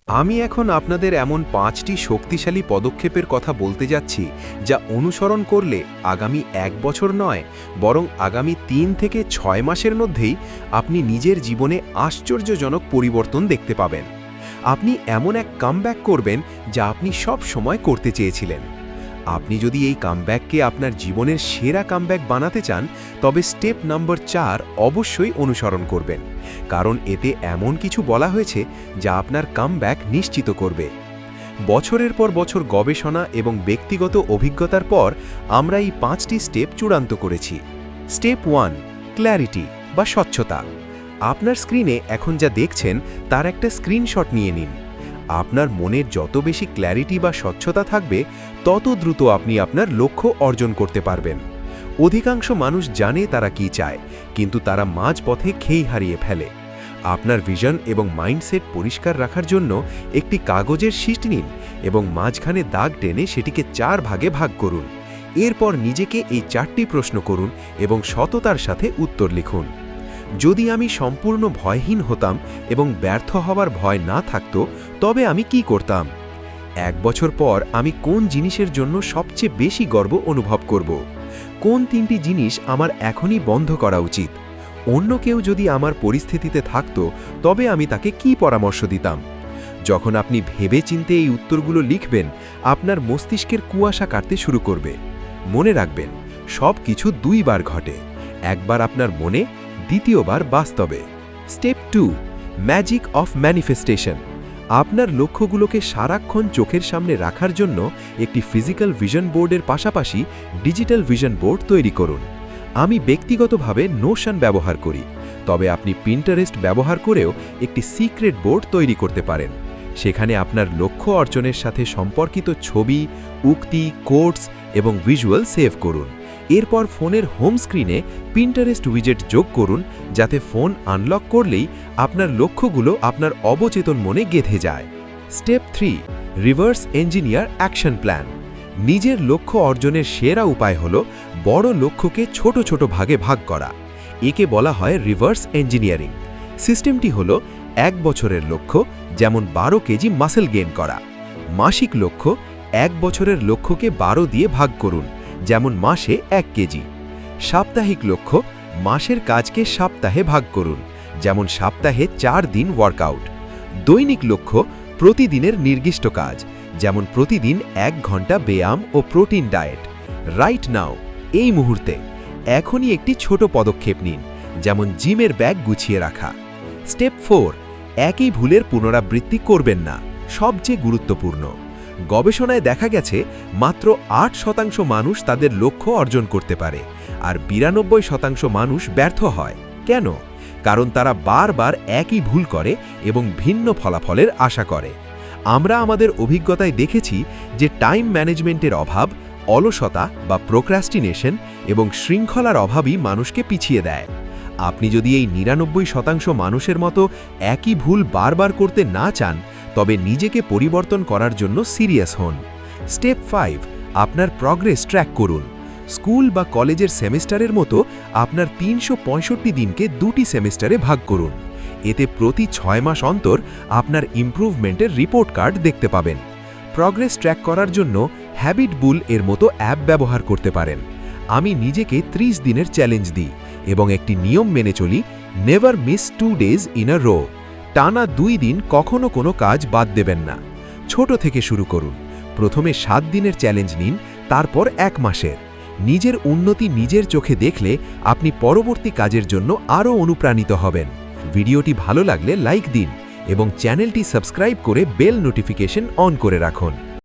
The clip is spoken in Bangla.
আমি এখন আপনাদের এমন ৫টি শক্তিশালী পদক্ষেপের কথা বলতে যাচ্ছি যা অনুসরণ করলে আগামী ১ বছর নয় বরং আগামী ৩ থেকে ৬ মাসের মধ্যেই আপনি নিজের জীবনে আশ্চর্যজনক পরিবর্তন দেখতে পাবেন। আপনি এমন এক কামব্যাক করবেন যা আপনি সব সময় করতে চেয়েছিলেন। আপনি যদি এই কামব্যাককে আপনার জীবনের সেরা কামব্যাক বানাতে চান তবে স্টেপ নাম্বার ৪ অবশ্যই অনুসরণ করবেন, কারণ এতে এমন কিছু বলা হয়েছে যা আপনার কামব্যাক নিশ্চিত করবে। বছরের পর বছর গবেষণা এবং ব্যক্তিগত অভিজ্ঞতার পর আমরা এই ৫টি স্টেপ চূড়ান্ত করেছি। স্টেপ ১, ক্ল্যারিটি বা স্বচ্ছতা। আপনার স্ক্রিনে এখন যা দেখছেন তার একটা স্ক্রিনশট নিয়ে নিন। আপনার মনের যত বেশি ক্ল্যারিটি বা স্বচ্ছতা থাকবে তত দ্রুত আপনি আপনার লক্ষ্য অর্জন করতে পারবেন। অধিকাংশ মানুষ জানে তারা কি চায়, কিন্তু তারা মাঝপথে খেই হারিয়ে ফেলে। আপনার ভিশন এবং মাইন্ডসেট পরিষ্কার রাখার জন্য একটি কাগজের শীট নিন এবং মাঝখানে দাগ টেনে সেটিকে ৪ ভাগে ভাগ করুন। এরপর নিজেকে এই ৪টি প্রশ্ন করুন এবং সততার সাথে উত্তর লিখুন। যদি আমি সম্পূর্ণ ভয়হীন হতাম এবং ব্যর্থ হওয়ার ভয় না থাকতো তবে আমি কি করতাম? ১ বছর পর আমি কোন জিনিসের জন্য সবচেয়ে বেশি গর্ব অনুভব করব? কোন ৩টি জিনিস আমার এখনই বন্ধ করা উচিত? অন্য কেউ যদি আমার পরিস্থিতিতে থাকতো তবে আমি তাকে কি পরামর্শ দিতাম? যখন আপনি ভেবেচিন্তে এই উত্তরগুলো লিখবেন, আপনার মস্তিষ্কের কুয়াশা কাটতে শুরু করবে। মনে রাখবেন, সব কিছু ২ বার ঘটে, একবার আপনার মনে, দ্বিতীয়বার বাস্তবে। Step ২, magic of manifestation. আপনার লক্ষ্যগুলোকে সারাক্ষণ চোখের সামনে রাখার জন্য একটি ফিজিক্যাল ভিশন বোর্ডের পাশাপাশি ডিজিটাল ভিশন বোর্ড তৈরি করুন। আমি ব্যক্তিগতভাবে নোশন ব্যবহার করি, তবে আপনি পিন্টারেস্ট ব্যবহার করেও একটি সিক্রেট বোর্ড তৈরি করতে পারেন। সেখানে আপনার লক্ষ্য অর্জনের সাথে সম্পর্কিত ছবি, উক্তি, কোটস এবং ভিজুয়াল সেভ করুন। এরপর ফোনের হোম স্ক্রিনে পিন্টারেস্ট উইজেট যোগ করুন, যাতে ফোন আনলক করলেই আপনার লক্ষ্যগুলো আপনার অবচেতন মনে গেঁথে যায়। Step ৩, reverse engineer action plan. নিজের লক্ষ্য অর্জনের সেরা উপায় হল বড় লক্ষ্যকে ছোট ছোট ভাগে ভাগ করা। একে বলা হয় রিভার্স ইঞ্জিনিয়ারিং। সিস্টেমটি হল ১ বছরের লক্ষ্য, যেমন ১২ কেজি মাসেল গেইন করা। মাসিক লক্ষ্য, ১ বছরের লক্ষ্যকে ১২ দিয়ে ভাগ করুন, যেমন মাসে ১ কেজি। সাপ্তাহিক লক্ষ্য, মাসের কাজকে সপ্তাহে ভাগ করুন, যেমন সপ্তাহে ৪ দিন ওয়ার্কআউট। দৈনিক লক্ষ্য, প্রতিদিনের নির্দিষ্ট কাজ, যেমন প্রতিদিন ১ ঘন্টা ব্যায়াম ও প্রোটিন ডায়েট। রাইট নাও, এই মুহূর্তে, এখনই একটি ছোট পদক্ষেপ নিন, যেমন জিমের ব্যাগ গুছিয়ে রাখা। স্টেপ ৪, একই ভুলের পুনরাবৃত্তি করবেন না। সবচেয়ে গুরুত্বপূর্ণ, গবেষণায় দেখা গেছে মাত্র ৮% মানুষ তাদের লক্ষ্য অর্জন করতে পারে, আর ৯২% মানুষ ব্যর্থ হয়। কেন? কারণ তারা বারবার একই ভুল করে এবং ভিন্ন ফলাফলের আশা করে। আমরা আমাদের অভিজ্ঞতায় দেখেছি যে টাইম ম্যানেজমেন্টের অভাব, অলসতা বা প্রোক্রাস্টিনেশন এবং শৃঙ্খলার অভাবই মানুষকে পিছিয়ে দেয়। আপনি যদি এই ৯৯% মানুষের মতো একই ভুল বারবার করতে না চান তবে নিজেকে পরিবর্তন করার জন্য সিরিয়াস হন। স্টেপ ৫, আপনার প্রগ্রেস ট্র্যাক করুন। স্কুল বা কলেজের সেমিস্টারের মতো আপনার ৩৬৫ দিনকে ২টি সেমিস্টারে ভাগ করুন। এতে প্রতি ৬ মাস অন্তর আপনার ইমপ্রুভমেন্টের রিপোর্ট কার্ড দেখতে পাবেন। প্রগ্রেস ট্র্যাক করার জন্য হ্যাবিট বুল এর মতো অ্যাপ ব্যবহার করতে পারেন। আমি নিজেকে ৩০ দিনের চ্যালেঞ্জ দিই এবং একটি নিয়ম মেনে চলি, never miss 2 days in a rho. টানা ২ দিন কখনো কোনো কাজ বাদ দেবেন না। ছোট থেকে শুরু করুন। প্রথমে ৭ দিনের চ্যালেঞ্জ নিন, তারপর ১ মাসের। নিজের উন্নতি নিজের চোখে দেখলে আপনি পরবর্তী কাজের জন্য আরও অনুপ্রাণিত হবেন। ভিডিওটি ভালো লাগলে লাইক দিন এবং চ্যানেলটি সাবস্ক্রাইব করে বেল নোটিফিকেশন অন করে রাখুন।